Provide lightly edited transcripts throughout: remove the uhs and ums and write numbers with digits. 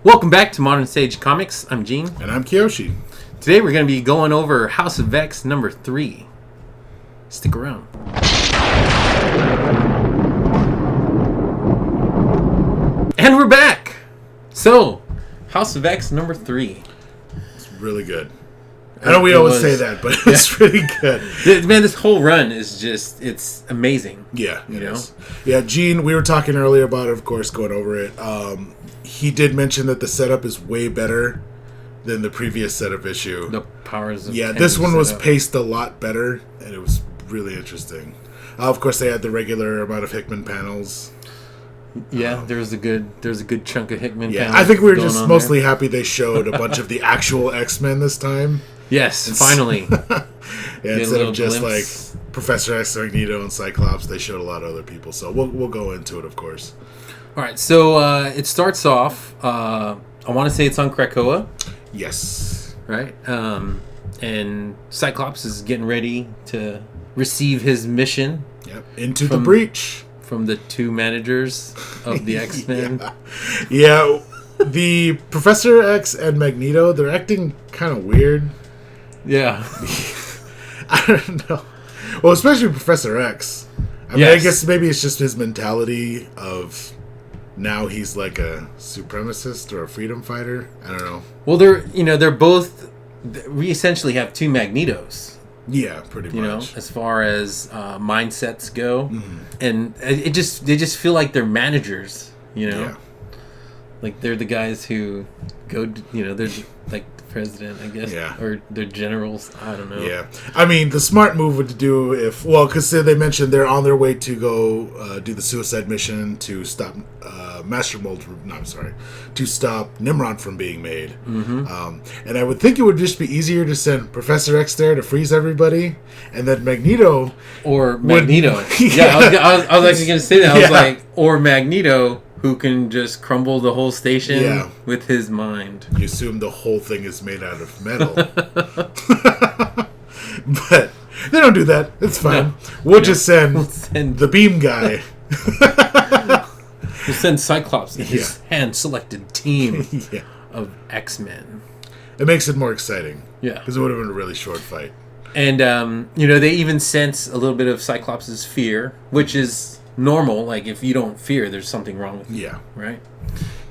Welcome back to Modern Stage Comics. I'm Gene. And I'm Kiyoshi. Today we're going to be going over House of X number 3. Stick around. And we're back! So, House of X number 3. It's really good. I know we always say that, but it's really good. Man, this whole run is just, it's amazing. Yeah, you know? Yeah, Gene, we were talking earlier about it, of course, going over it. He did mention that the setup is way better than the previous setup issue. The powers of this one was paced a lot better, and it was really interesting. Of course, they had the regular amount of Hickman panels. Yeah, there's a good chunk of Hickman panels. I think we were just mostly happy they showed a bunch of the actual X-Men this time. Yes, finally. Instead of just glimpse. Like Professor X, Magneto, and Cyclops, they showed a lot of other people. So we'll go into it, of course. All right, so it starts off. I want to say it's on Krakoa. Yes. Right, and Cyclops is getting ready to receive his mission. Yep. Into the breach from the two managers of the X-Men. Yeah, the Professor X and Magneto, they're acting kind of weird. Yeah. I don't know. Well, especially Professor X. I mean, I guess maybe it's just his mentality of now he's like a supremacist or a freedom fighter. I don't know. Well, they're both. We essentially have two Magnetos. Yeah, pretty much. You know, as far as mindsets go, and they just feel like they're managers. You know, like they're the guys who go. You know, they're like the president, I guess. Yeah. Or they're generals. I don't know. Yeah. I mean, the smart move would do because they mentioned they're on their way to go do the suicide mission to stop to stop Nimrod from being made. And I would think it would just be easier to send Professor X there to freeze everybody, and then Magneto. Or Magneto. I was actually going to say that. I was like, or Magneto, who can just crumble the whole station with his mind. You assume the whole thing is made out of metal. But they don't do that. It's fine. No. We'll just send the beam guy. We'll send Cyclops and his hand-selected team of X-Men. It makes it more exciting. Yeah. Because it would have been a really short fight. And, they even sense a little bit of Cyclops' fear, which is normal. Like, if you don't fear, there's something wrong with you. Yeah. Right?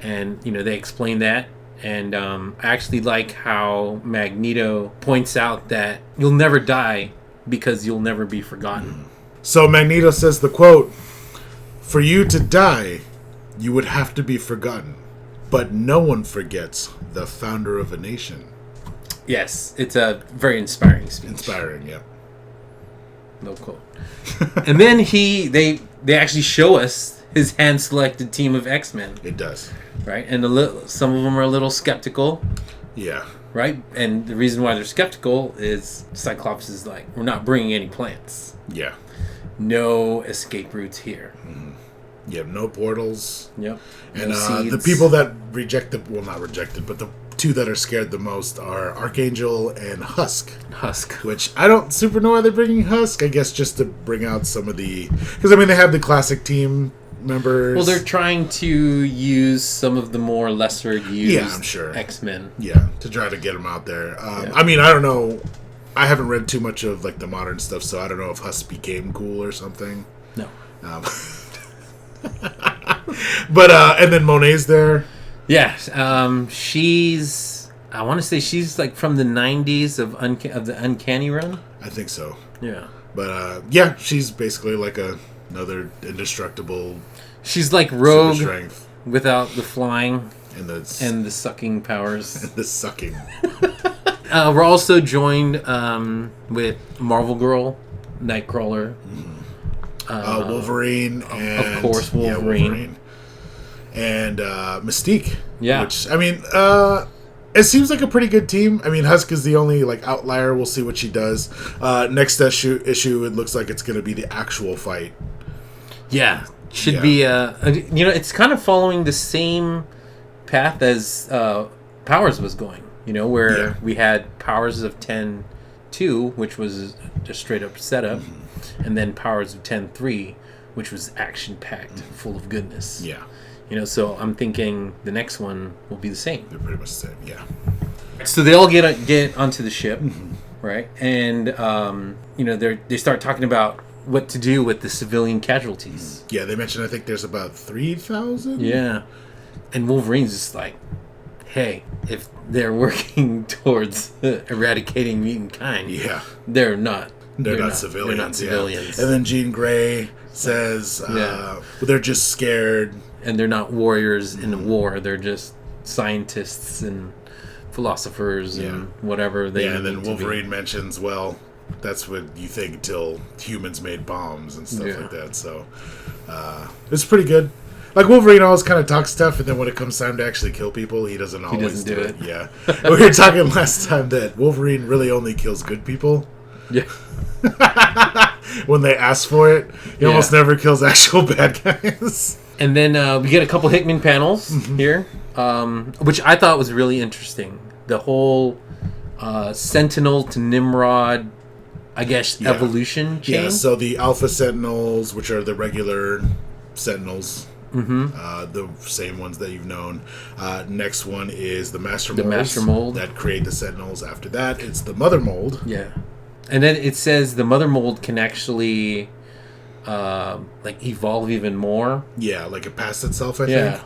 And, they explain that. And I actually like how Magneto points out that you'll never die because you'll never be forgotten. So Magneto says the quote, "For you to die, you would have to be forgotten. But no one forgets the founder of a nation." Yes, it's a very inspiring speech. Inspiring, yeah. No quote. And then they actually show us his hand-selected team of X-Men. It does. Right? And some of them are a little skeptical. Yeah. Right? And the reason why they're skeptical is Cyclops is like, we're not bringing any plants. Yeah. No escape routes here. You have no portals. Yep. And the people that not rejected, but the two that are scared the most are Archangel and Husk. Which I don't super know why they're bringing Husk. I guess just to bring out some of because they have the classic team members. Well, they're trying to use some of the more lesser used I'm sure. X-Men. Yeah, to try to get them out there. I mean, I don't know. I haven't read too much of like the modern stuff, so I don't know if Husk became cool or something. No. But and then Monet's there. Yeah, I want to say she's like from the 90s of the Uncanny Run. I think so. Yeah. But she's basically like another indestructible. She's like Rogue strength without the flying and the sucking powers. And the sucking. We're also joined with Marvel Girl, Nightcrawler, Wolverine, and of course Wolverine. And Mystique. Yeah. Which, I mean, it seems like a pretty good team. I mean, Husk is the only like outlier. We'll see what she does. Next issue, it looks like it's going to be the actual fight. Yeah. Should be, it's kind of following the same path as Powers was going. Where we had Powers of 10-2, which was just straight up setup, and then Powers of 10-3, which was action-packed, full of goodness. Yeah. So I'm thinking the next one will be the same. They're pretty much the same, yeah. So they all get onto the ship, right? And they start talking about what to do with the civilian casualties. Yeah, they mentioned I think there's about 3,000. Yeah, and Wolverine's just like, hey, if they're working towards eradicating mutant kind, they're not civilians. They're not civilians. And then Jean Grey says, they're just scared. And they're not warriors in a war. They're just scientists and philosophers and whatever they and then Wolverine mentions, well, that's what you think until humans made bombs and stuff like that. So it's pretty good. Like, Wolverine always kind of talks stuff, and then when it comes time to actually kill people, he doesn't always do it. Yeah. We were talking last time that Wolverine really only kills good people. Yeah. When they ask for it, he almost never kills actual bad guys. And then we get a couple Hickman panels here, which I thought was really interesting. The whole Sentinel to Nimrod, I guess, evolution chain. Yeah, so the Alpha Sentinels, which are the regular Sentinels, the same ones that you've known. Next one is the Master Molds. The Master Mold. That create the Sentinels. After that, it's the Mother Mold. Yeah. And then it says the Mother Mold can actually evolve even more. Yeah, like it passed itself, I think.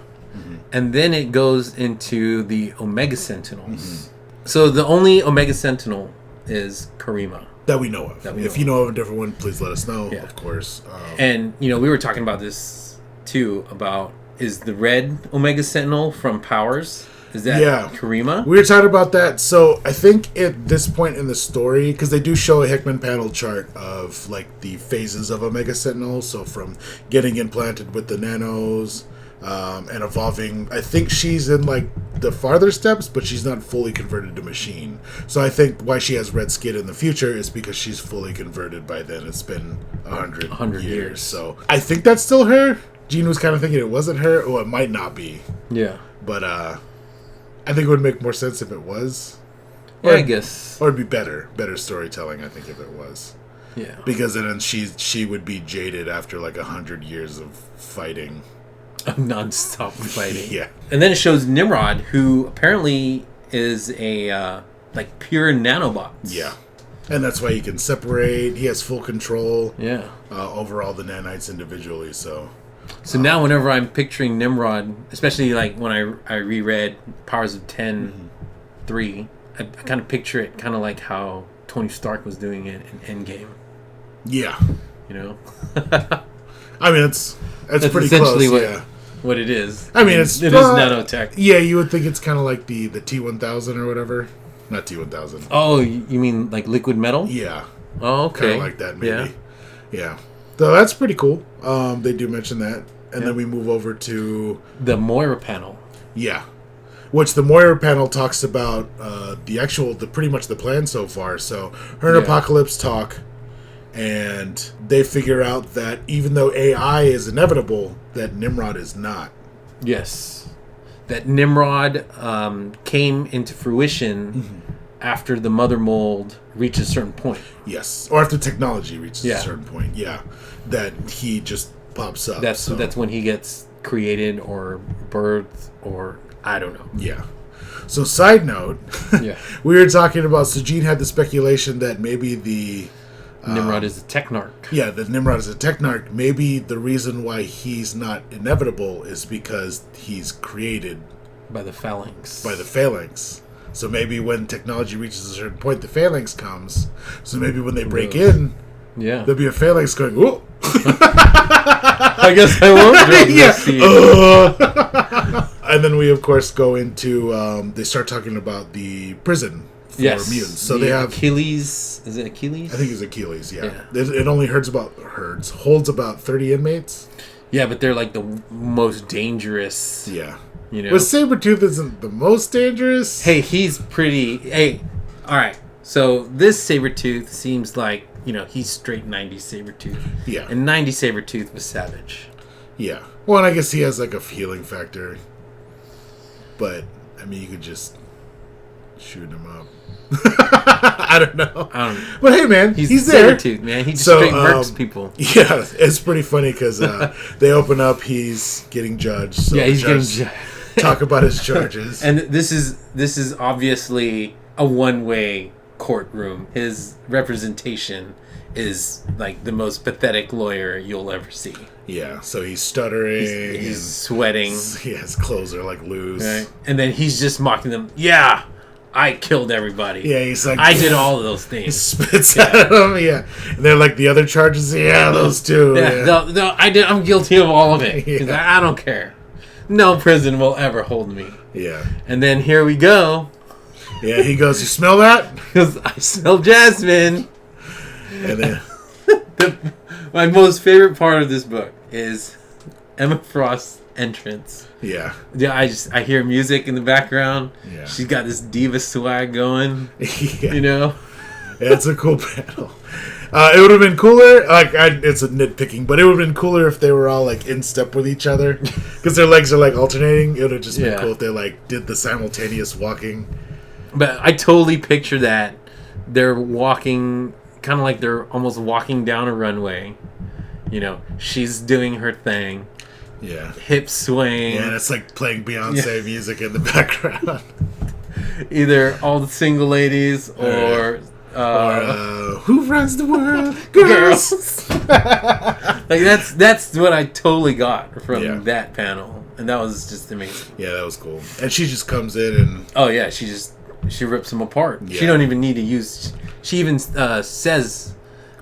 And then it goes into the Omega Sentinels. So the only Omega Sentinel is Karima. That we know of. If you know of a different one, please let us know, of course. And, we were talking about this, too, about is the red Omega Sentinel from Powers? Is that Karima? We were talking about that. So I think at this point in the story, because they do show a Hickman panel chart of like the phases of Omega Sentinel. So from getting implanted with the nanos and evolving, I think she's in like the farther steps, but she's not fully converted to machine. So I think why she has red skin in the future is because she's fully converted by then. It's been 100 years. So I think that's still her. Gene was kind of thinking it wasn't her. Oh, it might not be. Yeah. But I think it would make more sense if it was. I guess. Or it'd be better storytelling, I think, if it was. Yeah. Because then she would be jaded after like 100 years of fighting. Of non-stop fighting. Yeah. And then it shows Nimrod, who apparently is a pure nanobot. Yeah. And that's why he can separate. He has full control. Yeah. Over all the nanites individually. So now whenever I'm picturing Nimrod, especially like when I reread Powers of 10 3, I kind of picture it kind of like how Tony Stark was doing it in Endgame. Yeah. I mean, it's pretty essentially close, what it is. I mean, it is nanotech. Yeah, you would think it's kind of like the T-1000 or whatever. Not T-1000. Oh, you mean like liquid metal? Yeah. Oh, okay. Kind of like that, maybe. Yeah. So that's pretty cool. They do mention that. And then we move over to the Moira panel. Yeah. Which the Moira panel talks about pretty much the plan so far. So her and Apocalypse talk, and they figure out that even though AI is inevitable, that Nimrod is not. Yes. That Nimrod came into fruition after the Mother Mold reached a certain point. Yes. Or after technology reaches a certain point. Yeah. That he just pops up. That's when he gets created or birthed or I don't know. Yeah. So side note, we were talking about, so Gene had the speculation that maybe the Nimrod is a technarch. Yeah, that Nimrod is a technarch. Maybe the reason why he's not inevitable is because he's created by the phalanx. So maybe when technology reaches a certain point, the phalanx comes. So maybe when they break in, there'll be a phalanx going, whoa. I guess I won't drink this. And then we, of course, go into, they start talking about the prison for mutants. So they have Achilles. Is it Achilles? I think it's Achilles, It only holds about 30 inmates. Yeah, but they're like the most dangerous. Yeah. But Sabretooth isn't the most dangerous. Hey, he's pretty... Hey, alright. So this Sabretooth seems like, he's straight 90s Sabretooth. Yeah. And 90s Sabretooth was savage. Yeah. Well, and I guess he has like a healing factor. But, I mean, you could just shooting him up. I don't know. But hey, man, he's there. Man. He just straight murks people. Yeah, it's pretty funny because they open up. He's getting judged. So yeah, he's getting judged. Talk about his charges. And this is obviously a one-way courtroom. His representation is like the most pathetic lawyer you'll ever see. Yeah, so he's stuttering. He's sweating. Yeah, his clothes are like loose. Right? And then he's just mocking them. Yeah, I killed everybody. Yeah, he's like, I did all of those things. He spits at them. Yeah, and they're like the other charges. Yeah, those two. Yeah. No, I'm guilty of all of it. Yeah. I don't care. No prison will ever hold me. Yeah. And then here we go. Yeah, he goes, "You smell that?" Because I smell jasmine. And then my most favorite part of this book is Emma Frost's entrance. Yeah. Yeah, I hear music in the background. Yeah. She's got this diva swag going. Yeah. You know? Yeah, it's a cool panel. It would have been cooler. It's a nitpicking, but it would have been cooler if they were all like in step with each other, because their legs are like alternating. It would have just been cool if they like did the simultaneous walking. But I totally picture that they're walking, kind of like they're almost walking down a runway. You know, she's doing her thing. Yeah. Hip swing. Yeah, and it's like playing Beyonce music in the background. Either all the single ladies or who runs the world? Girls. Like that's what I totally got from that panel, and that was just amazing. Yeah, that was cool. And she just comes in and she rips them apart. Yeah. She don't even need to use. She even says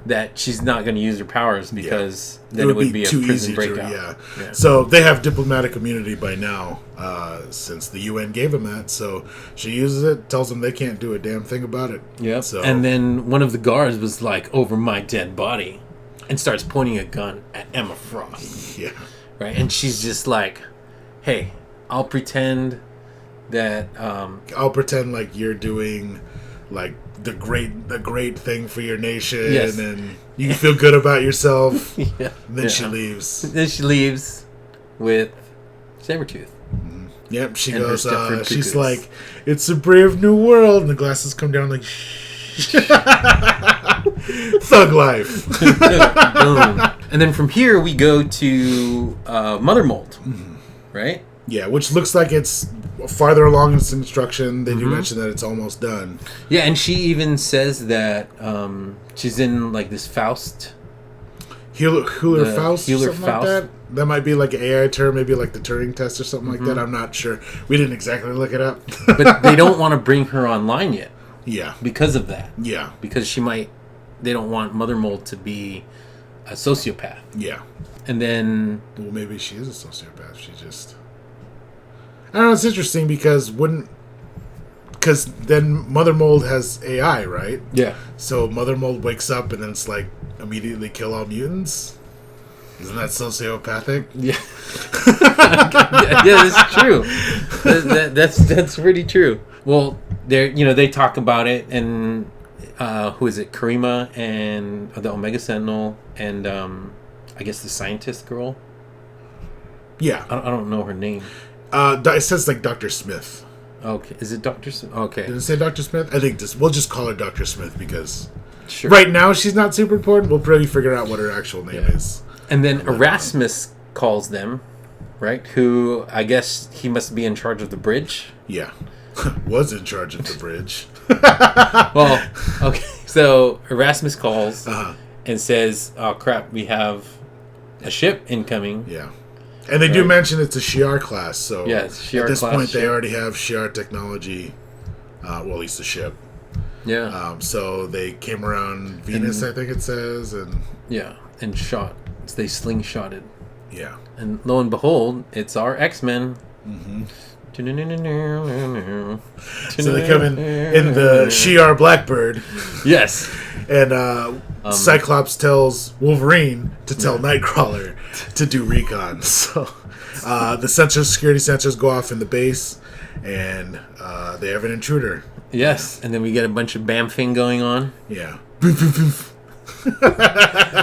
that she's not going to use her powers because then it would be a prison breakout. So they have diplomatic immunity by now, since the UN gave them that. So she uses it, tells them they can't do a damn thing about it. Yeah. So, and then one of the guards was like, "Over my dead body," and starts pointing a gun at Emma Frost. Yeah. Right, and she's just like, "Hey, I'll pretend that I'll pretend like you're doing like the great thing for your nation, and you can feel good about yourself." Yeah. And then she leaves. Then she leaves with Sabretooth. Mm-hmm. Yep, she goes, she's like, "It's a brave new world," and the glasses come down like, shh. Thug life. Boom. And then from here we go to Mother Mold, right? Yeah, which looks like it's farther along in its construction. They do mention that it's almost done. Yeah, and she even says that she's in like this Faust. Healer Faust, something like that. That might be like an AI term, maybe like the Turing test or something like that. I'm not sure. We didn't exactly look it up. But they don't want to bring her online yet. Yeah. Because of that. Yeah. Because they don't want Mother Mold to be a sociopath. Yeah. And then... Well, maybe she is a sociopath. She just... I don't know, it's interesting because then Mother Mold has AI, right? Yeah. So Mother Mold wakes up and then it's like immediately kill all mutants? Isn't that sociopathic? Yeah. Yeah, that's true. That's pretty true. Well, they talk about it, and who is it? Karima and the Omega Sentinel, and I guess the scientist girl. Yeah. I don't know her name. It says like Dr. Smith. Okay, is it Dr. Smith? Okay. Did it say Dr. Smith? I think we'll just call her Dr. Smith because right now she's not super important. We'll probably figure out what her actual name is. And then Erasmus calls them, right? Who, I guess he must be in charge of the bridge. Yeah. Was in charge of the bridge. Well, okay. So Erasmus calls and says, "Oh, crap, we have a ship incoming." Yeah. And they do mention it's a Shi'ar class, so it's Shi'ar at this class point ship. They already have Shi'ar technology, well, at least the ship. Yeah. So they came around Venus, I think it says, and and shot. They slingshotted. Yeah. And lo and behold, it's our X-Men. Mm-hmm. So they come in the Shi'ar Blackbird. Yes. And Cyclops tells Wolverine to tell Nightcrawler to do recon. So the security sensors go off in the base, and they have an intruder. Yes, and then we get a bunch of bamfing going on. Yeah.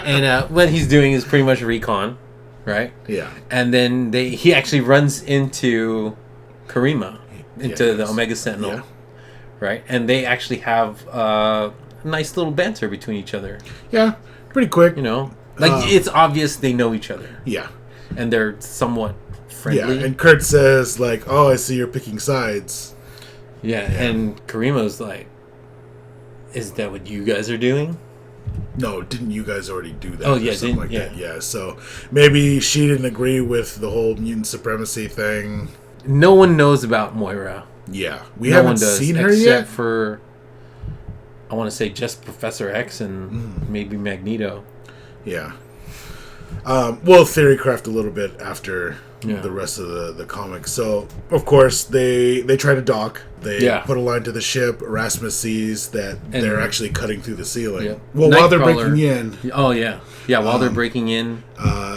And what he's doing is pretty much recon, right? Yeah. And then he actually runs into Karima, into the Omega Sentinel, right? And they actually have a nice little banter between each other. Yeah, pretty quick. You know, like it's obvious they know each other. Yeah, and they're somewhat friendly. Yeah, and Kurt says like, "Oh, I see you're picking sides." Yeah, and Karima's like, "Is that what you guys are doing?" No, didn't you guys already do that? Oh yeah, that. Yeah, so maybe she didn't agree with the whole mutant supremacy thing. No one knows about Moira. Yeah, we haven't seen her yet. Except for, I want to say just Professor X and maybe Magneto. Yeah. We'll theorycraft a little bit after the rest of the comics. So, of course, they try to dock. They put a line to the ship. Erasmus sees that they're actually cutting through the ceiling. Yeah. Well, while they're breaking in. Oh, yeah. Yeah, while they're breaking in.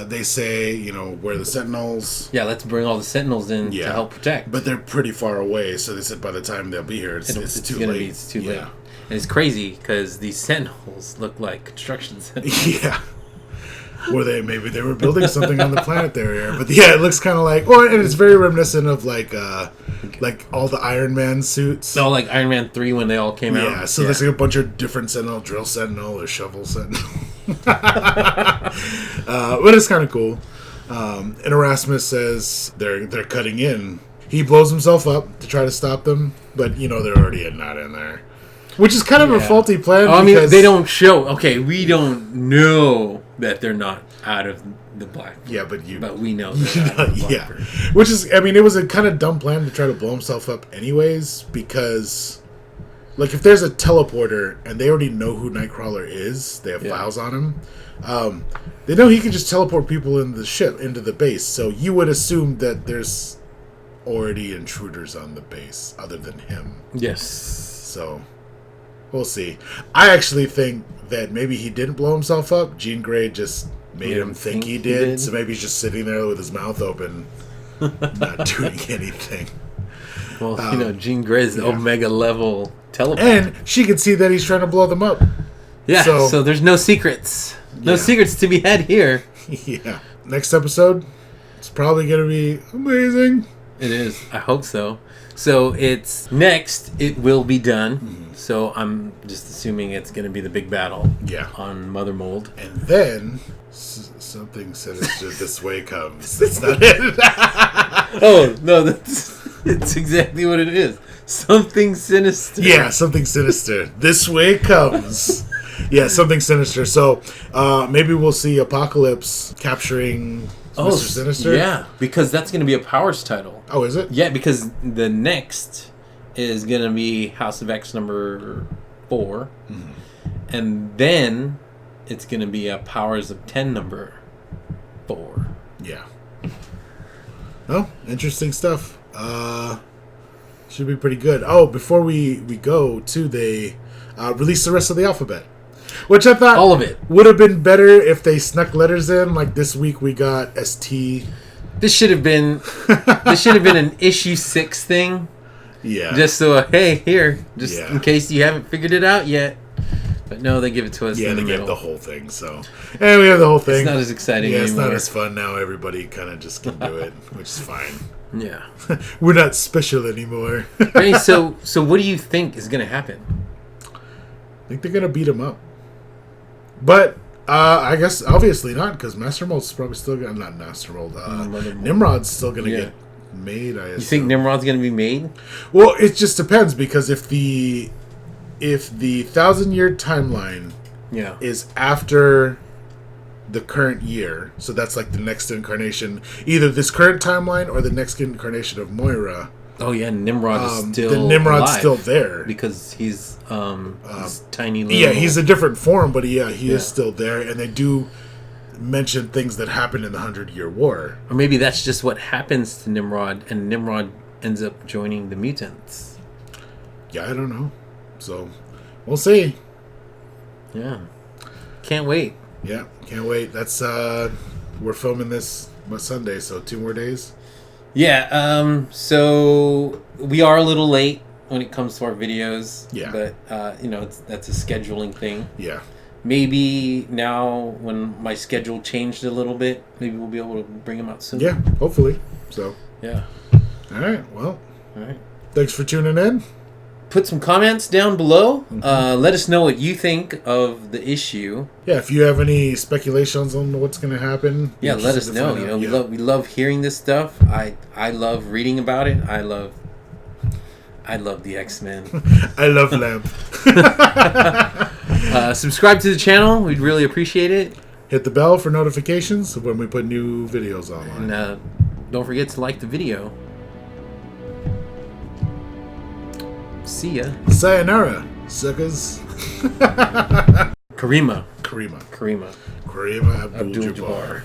They say, where are the Sentinels? Yeah, let's bring all the Sentinels in to help protect. But they're pretty far away, so they said by the time they'll be here, it's too late. It's too late. And it's crazy, because these Sentinels look like construction Sentinels. Yeah. Maybe they were building something on the planet there, but yeah, it looks kind of like. Oh, and it's very reminiscent of like all the Iron Man suits. Oh, like Iron Man 3 when they all came out. Yeah, so there's like a bunch of different Sentinel, Drill Sentinel, or Shovel Sentinel. But it's kind of cool. And Erasmus says they're cutting in. He blows himself up to try to stop them, but they're already not in there. Which is kind of a faulty plan. I mean, they don't show. Okay, we don't know that they're not out of the Black. Yeah, but we know. They're out of the Black. Which is, I mean, it was a kind of dumb plan to try to blow himself up, anyways. Because, like, if there's a teleporter and they already know who Nightcrawler is, they have files on him. They know he can just teleport people in the ship into the base. So you would assume that there's already intruders on the base other than him. Yes. So. We'll see. I actually think that maybe he didn't blow himself up. Jean Grey just made him think he did. So maybe he's just sitting there with his mouth open, not doing anything. Well, Jean Grey's Omega level telepath. And she can see that he's trying to blow them up. Yeah, so there's no secrets. No secrets to be had here. Yeah. Next episode, it's probably going to be amazing. It is. I hope so. So it's next. It will be done. Mm-hmm. So I'm just assuming it's going to be the big battle. Yeah. On Mother Mold, and then something sinister this way comes. That's not it. Oh no, it's exactly what it is. Something sinister. Yeah, something sinister. This way comes. Yeah, something sinister. So maybe we'll see Apocalypse capturing Mr. Sinister. Yeah, because that's going to be a Powers title. Oh, is it? Yeah, because the next is going to be House of X number 4. Mm-hmm. And then it's going to be a Powers of 10 number 4. Yeah. Oh, interesting stuff. Should be pretty good. Oh, before we go, too, they released the rest of the alphabet. Which I thought all of it would have been better if they snuck letters in. Like this week we got ST. This should have been an issue 6 thing. Yeah. Just so in case you haven't figured it out yet. But no, they give it to us. Yeah, in the they middle. give the whole thing. So, and we have the whole thing. It's not as exciting anymore. It's not as fun now. Everybody kind of just can do it, which is fine. Yeah. We're not special anymore. Hey, so what do you think is going to happen? I think they're going to beat him up. But I guess obviously not, because Master Mold's probably still going to... Not Master Mold. Nimrod's still going to get made, I assume. You think Nimrod's going to be made? Well, it just depends, because if the 1,000-year timeline is after the current year, so that's like the next incarnation, either this current timeline or the next incarnation of Moira... Oh yeah, Nimrod is still then Nimrod's alive still there because he's tiny. Little... Yeah, he's a different form, but he is still there, and they do mention things that happened in the 100-Year War. Or maybe that's just what happens to Nimrod, and Nimrod ends up joining the mutants. Yeah, I don't know. So we'll see. Yeah, can't wait. Yeah, can't wait. That's we're filming this Sunday, so 2 more days. Yeah, so we are a little late when it comes to our videos. Yeah. But, that's a scheduling thing. Yeah. Maybe now when my schedule changed a little bit, maybe we'll be able to bring them out soon. Yeah, hopefully. So. Yeah. All right, well. All right. Thanks for tuning in. put some comments down below. Let us know what you think of the issue. Yeah, if you have any speculations on what's going to happen. Yeah, let us know. You know, we love hearing this stuff. I love reading about it. I love the X-Men. I love Lamp. Subscribe to the channel. We'd really appreciate it. Hit the bell for notifications when we put new videos online. And don't forget to like the video. See ya. Sayonara, suckers. Karima Abdul-Jabbar.